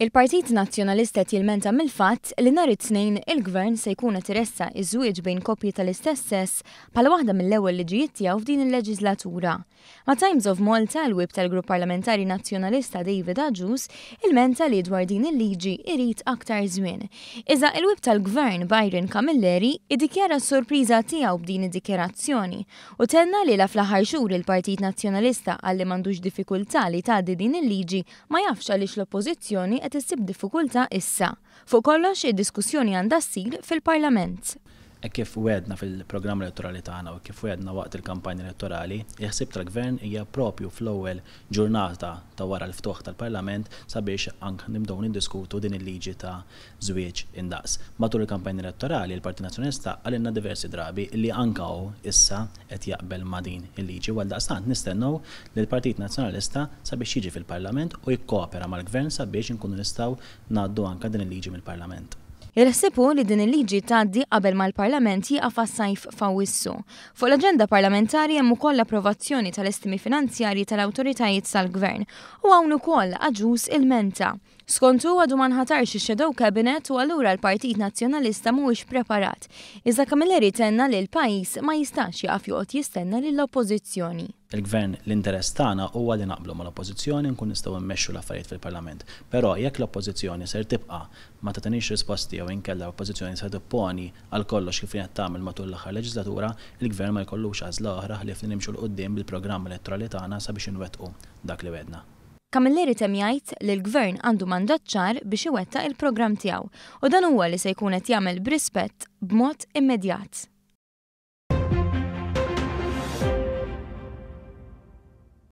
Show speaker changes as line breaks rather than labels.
Il-Partit Nazzjonalista jilmenta mill-fatt li nhar it-tnejn il-Gvern se jkun qed iressa iż-żwieġ bejn koppji tal-istess sess bħala waħda mill-ewwel liġijiet tiegħu f'din il-leġislatura. Ma' Times of Malta l-wib tal-Grupp Parlamentari Nazzjonalista David Agius ilmenta li dwar din il-liġi irid aktar żmien. Iżda il-wib tal-Gvern Byron Camilleri iddikjara s-sorpriża tiegħu b'din id-dikjarazzjoni u tenna li fl-aħħar xhur il-Partit Nazzjonalista għalli m'għandux diffikultà li tgħaddi din il-liġi ma jafx għaliex l-Oppożizzjoni qed issib diffikultà issa. Fuq kollox id-diskussjoni għandha ssir fil-Parlament.
Kif wedna fil-programm elettorali tagħna u kif wedna waqt il-kampanja elettorali, il-ħsieb tal-Gvern hija propju fl-ewwel ġurnata ta' wara l-ftuħ tal-Parlament sabiex anke nibdew niddiskutu din il-liġi ta' żwieġ indaqs. Matul il-kampanja elettorali il-Partit Nazzjonalista għalilna diversi drabi li anke hu issa qed jaqbel ma' din il-liġi għal daqstant nistennew li l-Partit Nazzjonalista sabiex jiġi fil-Parlament u jikkopera mal-Gvern sabiex inkunu nistgħu ngħaddu anke din il-liġi mill-Parlament.
Jirħsibu li din il-liġi tgħaddi qabel mal-Parlament jieqaf għas-sajf f'Awwissu. Fuq l-aġenda parlamentari hemm ukoll approvazzjoni tal-estimi finanzjarji tal-awtoritajiet tal-Gvern u hawn ukoll Agius ilmenta. Skontu għadu ma nħatarx ix-Shadow Cabinet u allura l-Partit Nazzjonalista mhuwiex preparat. Iżda Camilleri tenna li l-pajjiż ma jistax jaqaf joqgħod jistenna lill-Oppożizzjoni.
Il-Gvern l-interess tagħna huwa li naqblu mal-Oppożizzjoni nkun nistgħu mmexxu l-affarijiet fil-Parlament. Però jekk l-Oppożizzjoni ser tibqa' ma tagħtinix risposti jew inkella l-Oppożizzjoni se tipponi għal kollox kif qed tagħmel matul l-aħħar leġislatura, il-Gvern ma jkollux għażla oħra ħlief li nimxu l qudiem bil-programm elettorali tagħna sabiex inwettqu dak li wedna.
Camilleri tem jgħid li l-Gvern għandu mandat ċar biex iwettaq il-programm tiegħu u dan huwa li se jkun qed jagħmel b'rispett b'mod immedjat.